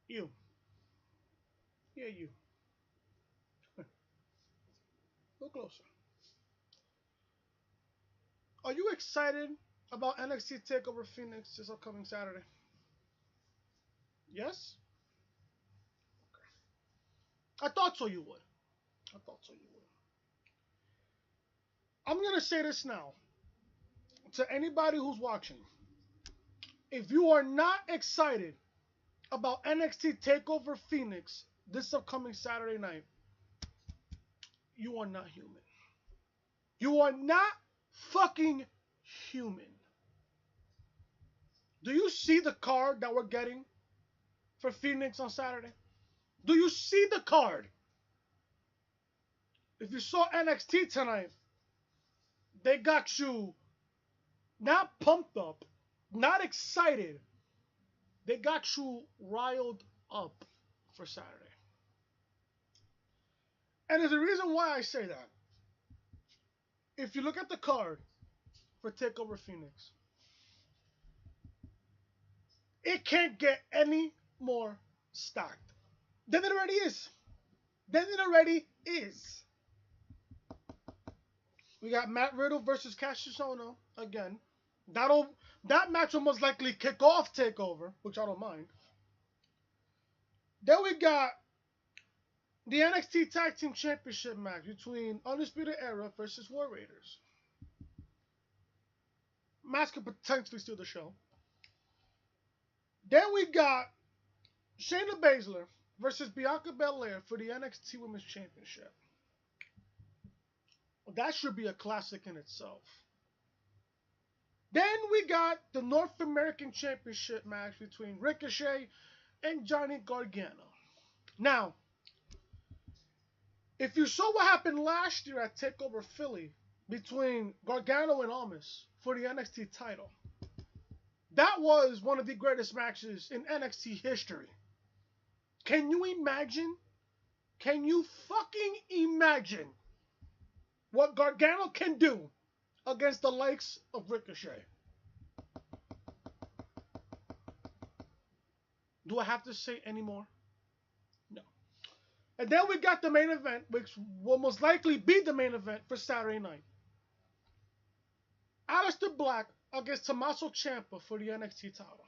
You. Yeah, you. Go closer. Are you excited about NXT Takeover Phoenix this upcoming Saturday? Yes? I thought so you would. I thought so you would. I'm going to say this now to anybody who's watching. If you are not excited about NXT Takeover Phoenix this upcoming Saturday night, you are not human. You are not fucking human. Do you see the card that we're getting for Phoenix on Saturday? Do you see the card? If you saw NXT tonight, they got you not pumped up, not excited. They got you riled up for Saturday. And there's a reason why I say that. If you look at the card for Takeover Phoenix, it can't get any more stacked than it already is. Than it already is. We got Matt Riddle versus Cassius Ohno again. That match will most likely kick off Takeover, which I don't mind. Then we got the NXT Tag Team Championship match between Undisputed Era versus War Raiders. Match could potentially steal the show. Then we got Shayna Baszler versus Bianca Belair for the NXT Women's Championship. That should be a classic in itself. Then we got the North American Championship match between Ricochet and Johnny Gargano. Now, if you saw what happened last year at TakeOver Philly between Gargano and Almas for the NXT title, that was one of the greatest matches in NXT history. Can you imagine? Can you fucking imagine what Gargano can do against the likes of Ricochet? Do I have to say any more? No. And then we got the main event, which will most likely be the main event for Saturday night. Aleister Black against Tommaso Ciampa for the NXT title.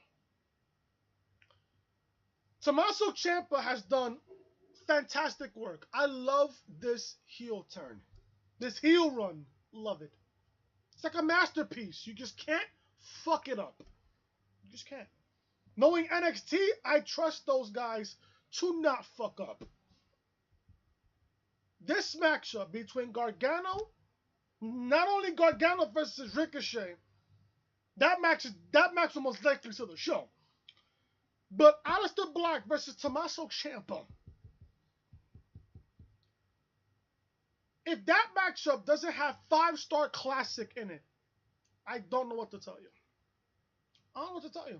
Tommaso Ciampa has done fantastic work. I love this heel turn. This heel run. Love it. It's like a masterpiece. You just can't fuck it up. You just can't. Knowing NXT, I trust those guys to not fuck up. This matchup between Gargano, not only Gargano versus Ricochet, that match will most likely to the show. But Aleister Black versus Tommaso Ciampa. If that matchup doesn't have 5-star classic in it, I don't know what to tell you. I don't know what to tell you.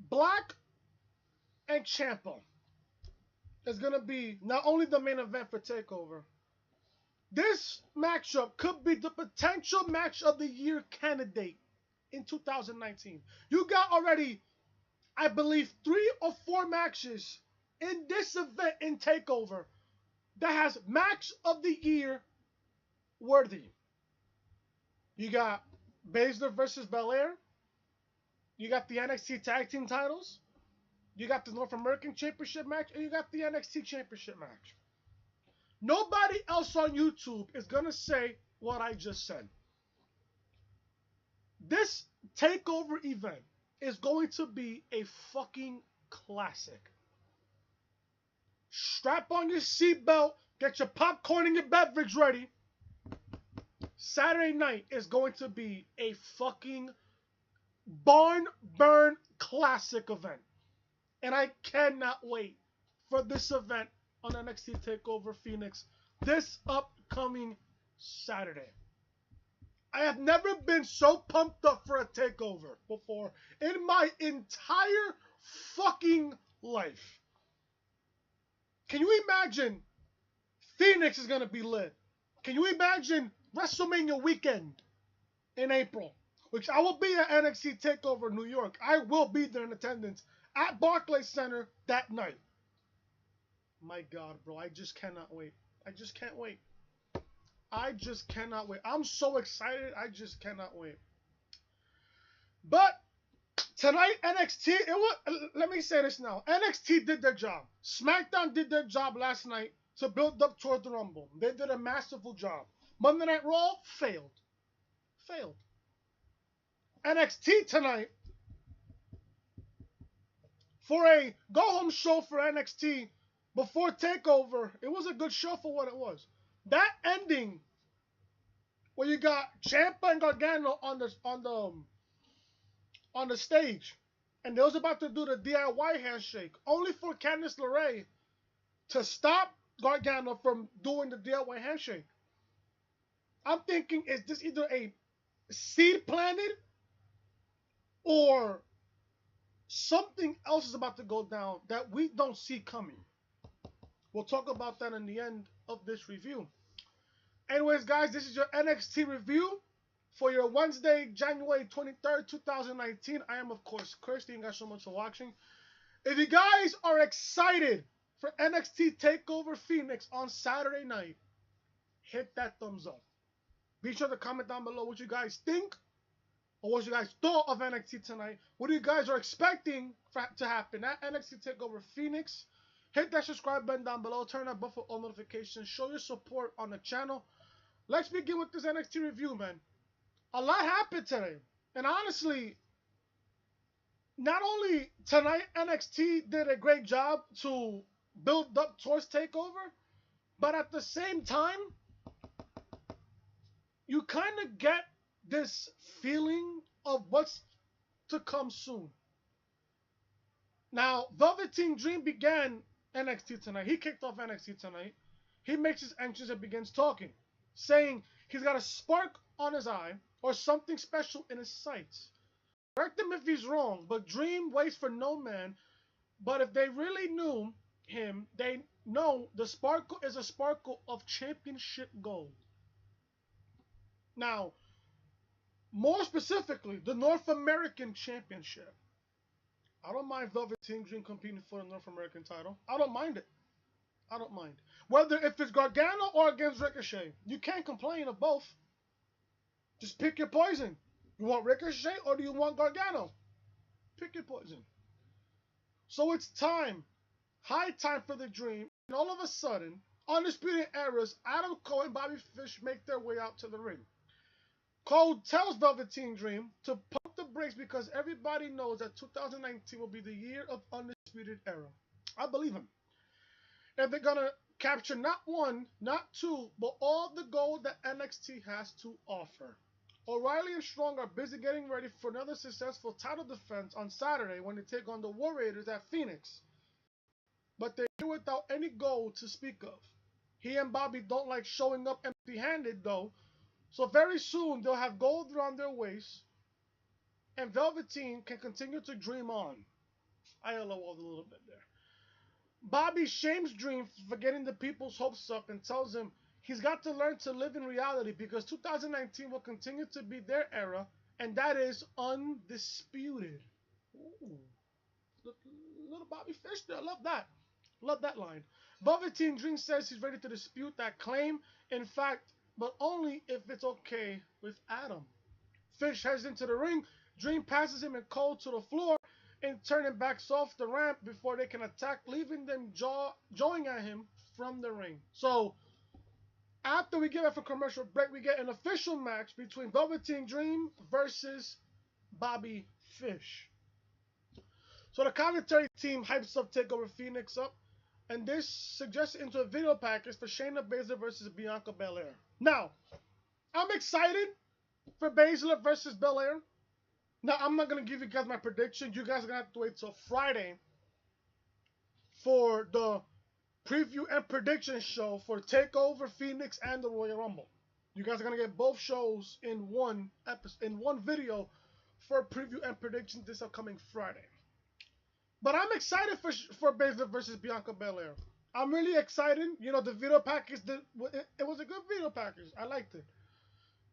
Black and Ciampa is going to be not only the main event for TakeOver. This matchup could be the potential match of the year candidate in 2019. You got already, I believe, 3 or 4 matches in this event in TakeOver that has match of the year worthy. You got Baszler versus Belair. You got the NXT Tag Team titles. You got the North American Championship match. And you got the NXT Championship match. Nobody else on YouTube is going to say what I just said. This TakeOver event is going to be a fucking classic. Strap on your seatbelt, get your popcorn and your beverage ready. Saturday night is going to be a fucking barn burn classic event. And I cannot wait for this event on NXT TakeOver Phoenix this upcoming Saturday. I have never been so pumped up for a TakeOver before in my entire fucking life. Can you imagine Phoenix is going to be lit? Can you imagine WrestleMania weekend in April, which I will be at NXT TakeOver New York. I will be there in attendance at Barclays Center that night. My God, bro, I just cannot wait. I just can't wait. I just cannot wait. I'm so excited. I just cannot wait. But tonight, NXT, it was, let me say this now. NXT did their job. SmackDown did their job last night to build up toward the Rumble. They did a masterful job. Monday Night Raw failed. Failed. NXT tonight, for a go-home show for NXT before Takeover, it was a good show for what it was. That ending, where you got Ciampa and Gargano on the stage, and they was about to do the DIY handshake, only for Candice LeRae to stop Gargano from doing the DIY handshake. I'm thinking, is this either a seed planted or something else is about to go down that we don't see coming? We'll talk about that in the end of this review. Anyways, guys, this is your NXT review for your Wednesday, January 23rd, 2019. I am, of course, Chris. Thank you guys so much for watching. If you guys are excited for NXT TakeOver Phoenix on Saturday night, hit that thumbs up. Be sure to comment down below what you guys think or what you guys thought of NXT tonight. What you guys are expecting to happen at NXT TakeOver Phoenix. Hit that subscribe button down below. Turn that bell for all notifications. Show your support on the channel. Let's begin with this NXT review, man. A lot happened today. And honestly, not only tonight NXT did a great job to build up towards TakeOver, but at the same time, you kind of get this feeling of what's to come soon. Now, Velveteen Dream began NXT tonight. He kicked off NXT tonight. He makes his entrance and begins talking, saying he's got a spark on his eye or something special in his sights. Correct him if he's wrong, but Dream waits for no man. But if they really knew him, they know the sparkle is a sparkle of championship gold. Now, more specifically, the North American Championship. I don't mind Velveteen Dream competing for the North American title. I don't mind it. I don't mind. Whether if it's Gargano or against Ricochet, you can't complain of both. Just pick your poison. You want Ricochet or do you want Gargano? Pick your poison. So it's time. High time for the Dream. And all of a sudden, Undisputed Era's Adam Cole and Bobby Fish make their way out to the ring. Cole tells Velveteen Dream to pump the brakes because everybody knows that 2019 will be the year of Undisputed Era. I believe him. And they're going to capture not one, not two, but all the gold that NXT has to offer. O'Reilly and Strong are busy getting ready for another successful title defense on Saturday when they take on the War Raiders at Phoenix. But they're here without any gold to speak of. He and Bobby don't like showing up empty-handed though. So very soon they'll have gold around their waist, and Velveteen can continue to dream on. I LOL'd a little bit there. Bobby shames Dream for getting the people's hopes up and tells him he's got to learn to live in reality because 2019 will continue to be their era, and that is undisputed. Ooh. Little Bobby Fish there. I love that. Love that line. Velveteen Dream says he's ready to dispute that claim. In fact, but only if it's okay with Adam. Fish heads into the ring. Dream passes him and Cole to the floor and turning backs off the ramp before they can attack, leaving them jawing at him from the ring. So, after we get off a commercial break, we get an official match between Velveteen Dream versus Bobby Fish. So the commentary team hypes up TakeOver Phoenix up, and this suggested into a video package for Shayna Baszler versus Bianca Belair. Now, I'm excited for Baszler versus Belair. Now, I'm not going to give you guys my prediction. You guys are going to have to wait till Friday for the preview and prediction show for TakeOver Phoenix and the Royal Rumble. You guys are going to get both shows in one episode, in one video for preview and prediction this upcoming Friday. But I'm excited for Baszler versus Bianca Belair. I'm really excited. You know, the video package, it was a good video package. I liked it.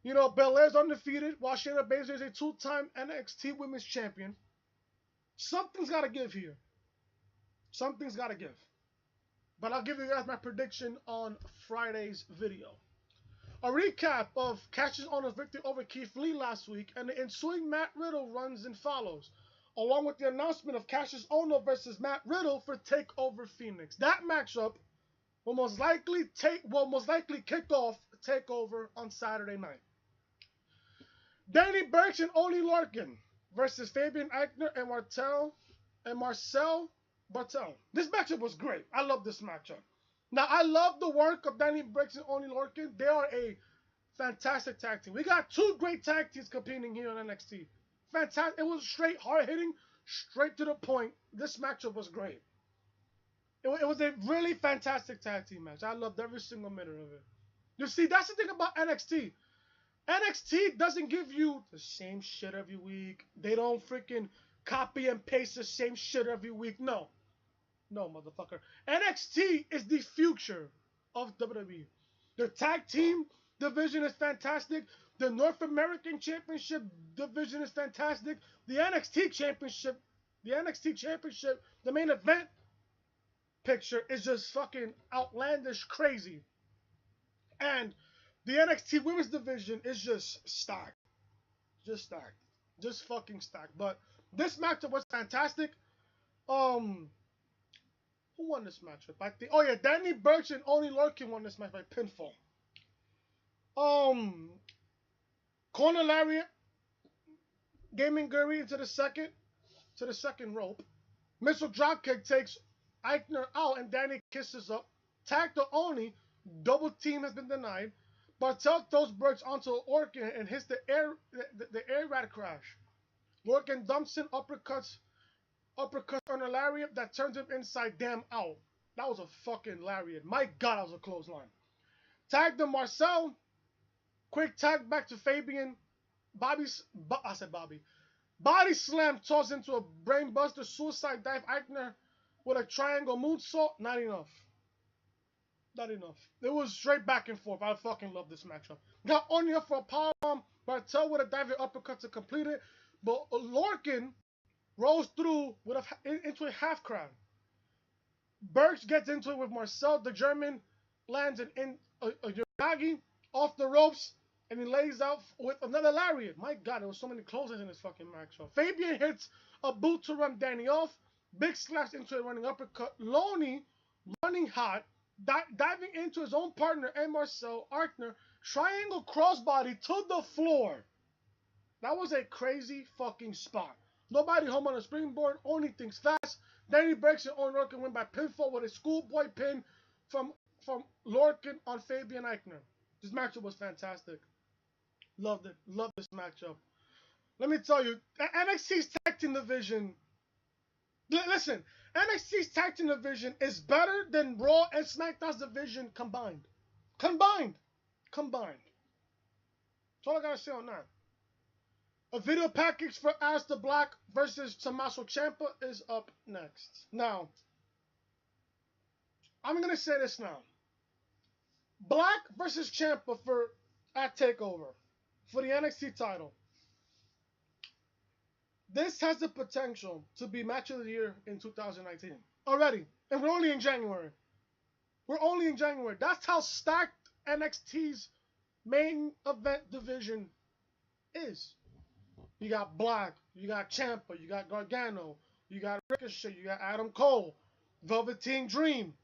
You know, Belair's undefeated, while Shayna Baszler is a two-time NXT Women's Champion. Something's got to give here. Something's got to give. But I'll give you guys my prediction on Friday's video. A recap of Cassius Ohno's victory over Keith Lee last week and the ensuing Matt Riddle runs and follows, along with the announcement of Cassius Ohno versus Matt Riddle for Takeover Phoenix. That matchup will most likely kick off Takeover on Saturday night. Danny Burch and Oney Lorcan versus Fabian Aichner and Marcel Bartel. This matchup was great. I love this matchup. Now, I love the work of Danny Burch and Oney Lorcan. They are a fantastic tag team. We got two great tag teams competing here on NXT. Fantastic. It was straight, hard-hitting, straight to the point. This matchup was great. It was a really fantastic tag team match. I loved every single minute of it. You see, that's the thing about NXT. NXT doesn't give you the same shit every week. They don't freaking copy and paste the same shit every week. No. No, motherfucker. NXT is the future of WWE. The tag team division is fantastic. The North American Championship division is fantastic. The NXT Championship, the main event picture is just fucking outlandish crazy. And the NXT Women's division is just stacked. Just stacked. Just fucking stacked. But this matchup was fantastic. Who won this matchup? I think. Oh yeah, Danny Burch and Oney Lorcan won this match by pinfall. Corner lariat, Gaming Guri into the second rope. Missile dropkick takes Aichner out and Danny kisses up. Tag to Oney. Double team has been denied. Bartel throws Burch onto Lorcan and hits the air rat crash. Lorcan dumps in uppercuts on a lariat that turns him inside damn out. That was a fucking lariat. My God, that was a clothesline. Tag to Marcel. Quick tag back to Fabian. Body slam tossed into a brainbuster suicide dive. Aichner with a triangle moonsault. Not enough. Not enough. It was straight back and forth. I fucking love this matchup. Got Onion for a powerbomb. Bartel with a diving uppercut to complete it. But Lorcan rolls through into a half crown. Burch gets into it with Marcel. The German lands a Yonagi off the ropes. And he lays out with another lariat. My God, there was so many closes in this fucking matchup. Fabian hits a boot to run Danny off. Big slash into a running uppercut. Loney running hot. Diving into his own partner and Marcel Aichner. Triangle crossbody to the floor. That was a crazy fucking spot. Nobody home on a springboard. Only things fast. Danny Burch and Oney Lorcan win by pinfall with a schoolboy pin from Lorcan on Fabian Aichner. This matchup was fantastic. Loved it. Loved this matchup. Let me tell you, NXT's tag team division. Listen, NXT's tag team division is better than Raw and SmackDown's division combined. Combined. That's all I gotta say on that. A video package for Aleister Black versus Tommaso Ciampa is up next. Now, I'm gonna say this now. Black versus Ciampa at Takeover for the NXT title. This has the potential to be match of the year in 2019 already, and we're only in January. That's how stacked NXT's main event division is. You got Black, you got Ciampa, you got Gargano, you got Ricochet, you got Adam Cole, Velveteen Dream.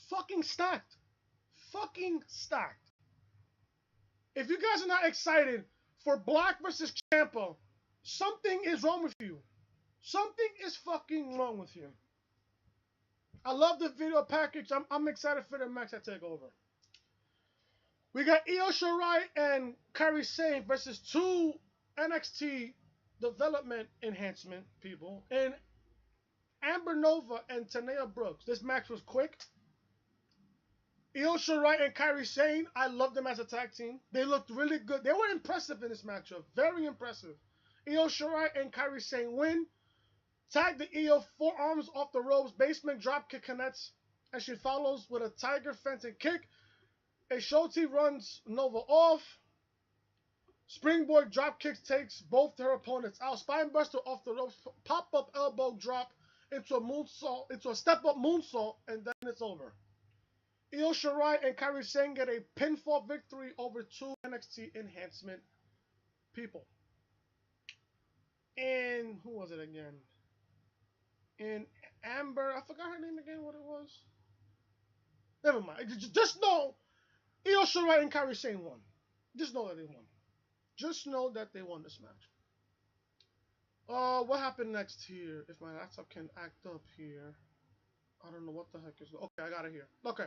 Fucking stacked. If you guys are not excited for Black versus Ciampa, something is wrong with you. Something is fucking wrong with you. I love the video package. I'm excited for the match at Takeover. We got Io Shirai and Kairi Sane versus two NXT development enhancement people and Amber Nova and Tanea Brooks. This match was quick. Io Shirai and Kairi Sane, I love them as a tag team. They looked really good. They were impressive in this matchup. Very impressive. Io Shirai and Kairi Sane win. Tag the Io forearms off the ropes. Basement dropkick connects. And she follows with a tiger fencing kick. A Shoti runs Nova off. Springboard drop kicks takes both her opponents out. Spinebuster off the ropes, pop up elbow drop into a moonsault, into a step up moonsault, and then it's over. Io Shirai and Kairi Sane get a pinfall victory over two NXT enhancement people. And who was it again? And Amber, I forgot her name again. What it was? Never mind. Just know Io Shirai and Kairi Sane won. Just know that they won. Just know that they won this match. What happened next here? If my laptop can act up here. I don't know what the heck is. Okay, I got it here. Okay.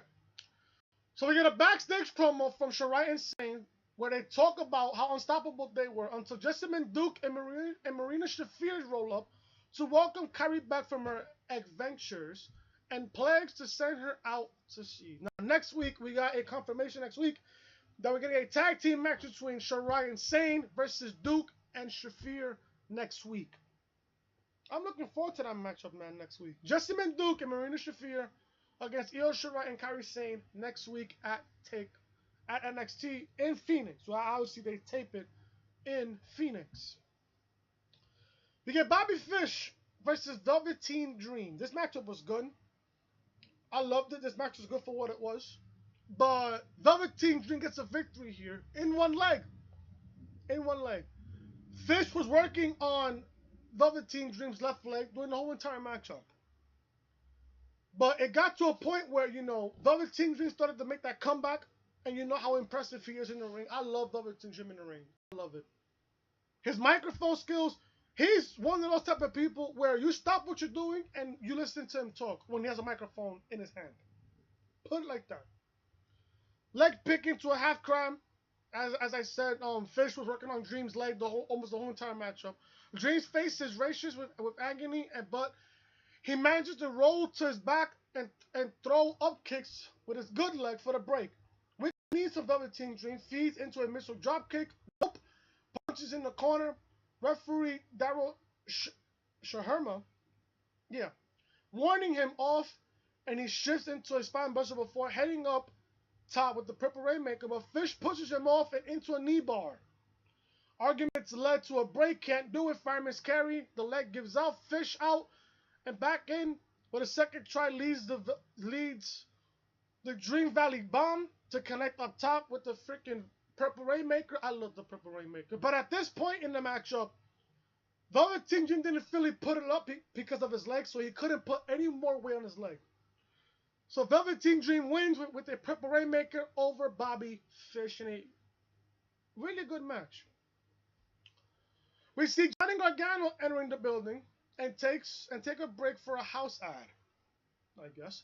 So we get a backstage promo from Shirai and Sane where they talk about how unstoppable they were until Jessamine Duke and Marina Shafir roll up to welcome Kairi back from her adventures and pledge to send her out to sea. Now, next week, we got a confirmation next week that we're getting a tag team match between Shirai and Sane versus Duke and Shafir next week. I'm looking forward to that matchup, man, next week. Jessamine Duke and Marina Shafir against Io Shirai and Kairi Sane next week at NXT in Phoenix. So obviously they tape it in Phoenix. We get Bobby Fish versus Velveteen Dream. This matchup was good. I loved it. This match was good for what it was. But Velveteen Dream gets a victory here in one leg. In one leg. Fish was working on Velveteen Dream's left leg during the whole entire matchup. But it got to a point where, you know, Velveteen Dream started to make that comeback. And you know how impressive he is in the ring. I love Velveteen Dream in the ring. I love it. His microphone skills, he's one of those type of people where you stop what you're doing and you listen to him talk when he has a microphone in his hand. Put it like that. Leg picking to a half cram. As I said, Fish was working on Dream's leg almost the whole entire matchup. Dream's face is racist with agony, but he manages to roll to his back and throw up kicks with his good leg for the break. With knees of Velveteen Dream, feeds into a missile drop kick. Nope. Punches in the corner. Referee Daryl Shaherma, warning him off, and he shifts into a spinebuster before heading up top with the Purple Rainmaker, but Fish pushes him off and into a knee bar. Arguments led to a break, can't do it, fireman's carry, the leg gives out, Fish out, and back in, but a second try leads the Dream Valley Bomb to connect up top with the freaking Purple Rainmaker. I love the Purple Rainmaker. But at this point in the matchup, Velveteen Dream didn't really put it up because of his leg, so he couldn't put any more weight on his leg. So Velveteen Dream wins with a Purple Rainmaker over Bobby Fish in a really good match. We see Johnny Gargano entering the building and take a break for a house ad, I guess.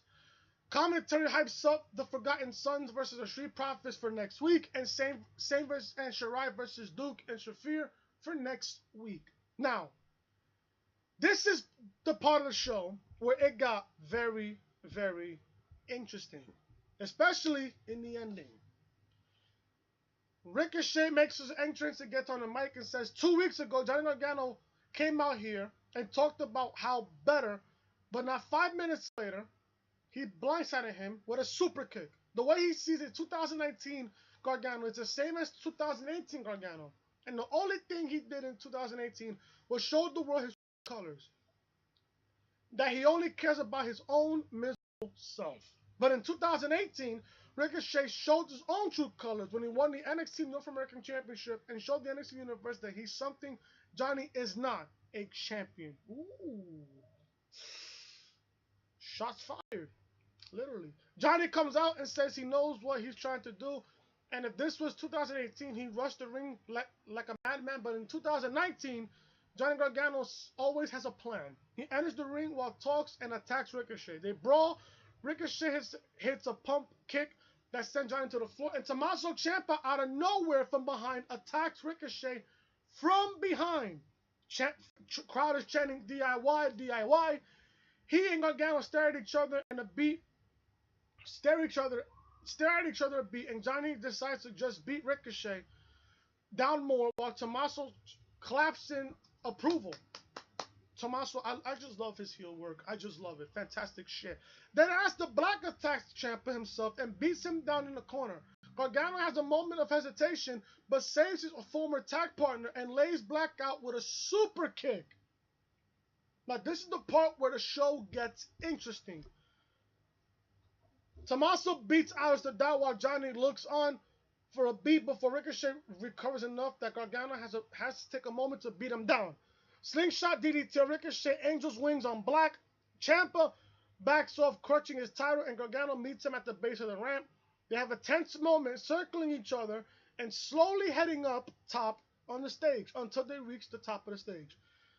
Commentary hypes up the Forgotten Sons versus the Street Profits for next week, and Sane and Shirai versus Duke and Shafir for next week. Now, this is the part of the show where it got very, very interesting, especially in the ending. Ricochet makes his entrance and gets on the mic and says 2 weeks ago, Johnny Gargano came out here and talked about how better, but not 5 minutes later, he blindsided him with a super kick. The way he sees it, 2019 Gargano is the same as 2018 Gargano. And the only thing he did in 2018 was show the world his colors. That he only cares about his own miserable self. But in 2018, Ricochet showed his own true colors when he won the NXT North American Championship and showed the NXT Universe that he's something Johnny is not, a champion. Ooh. Shots fired. Literally. Johnny comes out and says he knows what he's trying to do. And if this was 2018, he rushed the ring like a madman. But in 2019, Johnny Gargano always has a plan. He enters the ring while talks and attacks Ricochet. They brawl. Ricochet hits a pump kick that sends Johnny to the floor. And Tommaso Ciampa, out of nowhere from behind, attacks Ricochet from behind. Crowd is chanting DIY, DIY. He and Gargano stare at each other and stare at each other a beat, and Johnny decides to just beat Ricochet down more while Tommaso claps in approval. Tommaso, I just love his heel work. I just love it. Fantastic shit. Then as the Black attacks Ciampa himself and beats him down in the corner, Gargano has a moment of hesitation, but saves his former tag partner and lays Black out with a super kick. Now, this is the part where the show gets interesting. Tommaso beats Aleister down while Johnny looks on for a beat before Ricochet recovers enough that Gargano has to take a moment to beat him down. Slingshot DDT, Ricochet, Angel's Wings on Black. Ciampa backs off, clutching his title, and Gargano meets him at the base of the ramp. They have a tense moment, circling each other and slowly heading up top on the stage until they reach the top of the stage.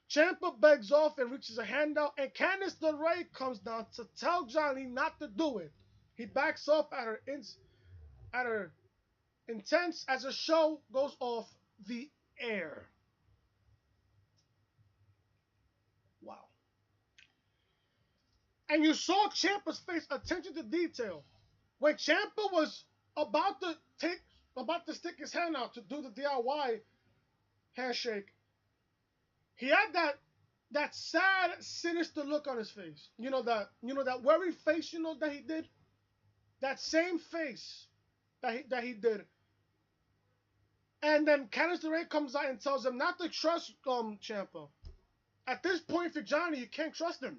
Ciampa begs off and reaches a handout, and Candice LeRae comes down to tell Johnny not to do it. He backs off at her intense as the show goes off the air. Wow. And you saw Ciampa's face, attention to detail. When Ciampa was about to stick his hand out to do the DIY handshake, he had that sad, sinister look on his face. You know that worried face, that he did? That same face that he did. And then Candice LeRae comes out and tells him not to trust Ciampa. At this point for Johnny, you can't trust him.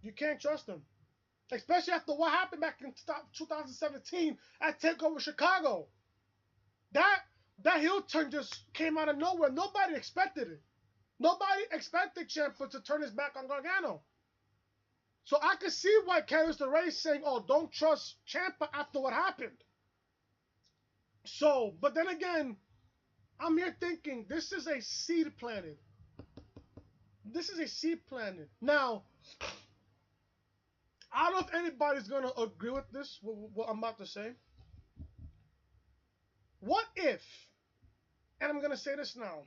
You can't trust him. Especially after what happened back in 2017 at Takeover Chicago. That heel turn just came out of nowhere. Nobody expected it. Nobody expected Ciampa to turn his back on Gargano. So I can see why Candice LeRae is saying, oh, don't trust Ciampa after what happened. So, but then again, I'm here thinking this is a seed planted. This is a seed planted. Now, I don't know if anybody's going to agree with this, what I'm about to say. What if, and I'm going to say this now,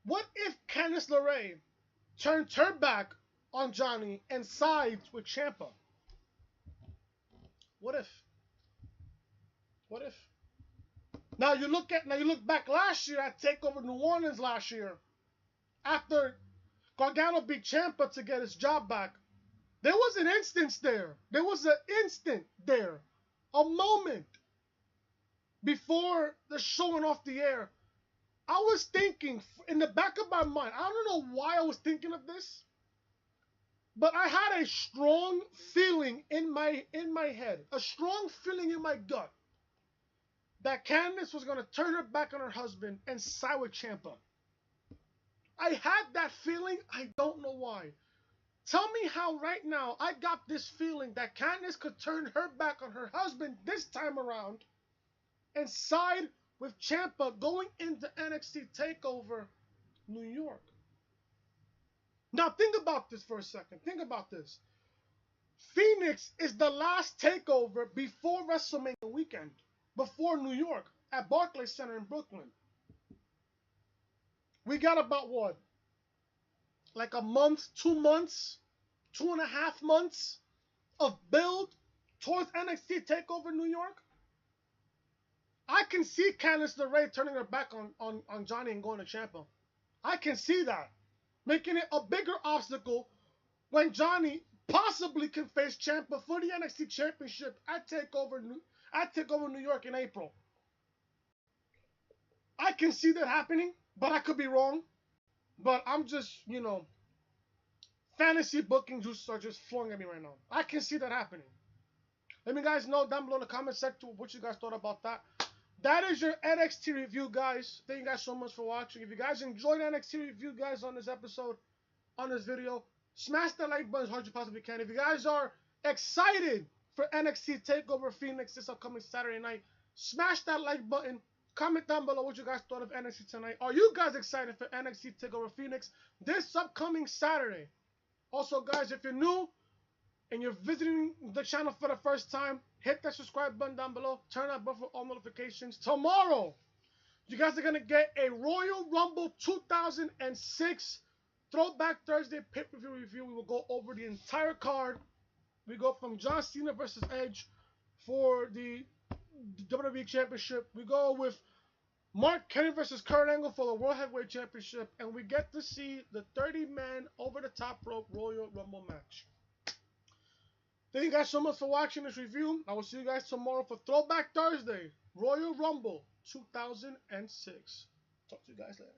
what if Candice LeRae turned her back on Johnny and sides with Ciampa? What if? What if? Now you look back last year at Takeover New Orleans last year, after Gargano beat Ciampa to get his job back. There was an instance there. There was an instant there. A moment before the show went off the air. I was thinking in the back of my mind, I don't know why I was thinking of this, but I had a strong feeling in my head, a strong feeling in my gut that Candice was going to turn her back on her husband and side with Ciampa. I had that feeling. I don't know why. Tell me how right now I got this feeling that Candice could turn her back on her husband this time around and side with Ciampa going into NXT TakeOver New York. Now think about this for a second. Think about this. Phoenix is the last TakeOver before WrestleMania weekend, before New York, at Barclays Center in Brooklyn. We got about what? Like a month, 2 months, 2.5 months of build towards NXT TakeOver New York. I can see Candice LeRae turning her back on Johnny and going to Ciampa. I can see that. Making it a bigger obstacle when Johnny possibly can face Ciampa for the NXT Championship at Takeover New York in April. I can see that happening, but I could be wrong. But I'm just, fantasy booking juices are just flowing at me right now. I can see that happening. Let me guys know down below in the comment section what you guys thought about that. That is your NXT review, guys. Thank you guys so much for watching. If you guys enjoyed NXT review, guys, on this episode, on this video, smash that like button as hard as you possibly can. If you guys are excited for NXT TakeOver Phoenix this upcoming Saturday night, smash that like button. Comment down below what you guys thought of NXT tonight. Are you guys excited for NXT TakeOver Phoenix this upcoming Saturday? Also, guys, if you're new and you're visiting the channel for the first time, hit that subscribe button down below. Turn that bell for all notifications. Tomorrow, you guys are going to get a Royal Rumble 2006 Throwback Thursday pay-per-view review. We will go over the entire card. We go from John Cena versus Edge for the WWE Championship. We go with Mark Henry versus Kurt Angle for the World Heavyweight Championship. And we get to see the 30-man over-the-top rope Royal Rumble match. Thank you guys so much for watching this review. I will see you guys tomorrow for Throwback Thursday, Royal Rumble 2006. Talk to you guys later.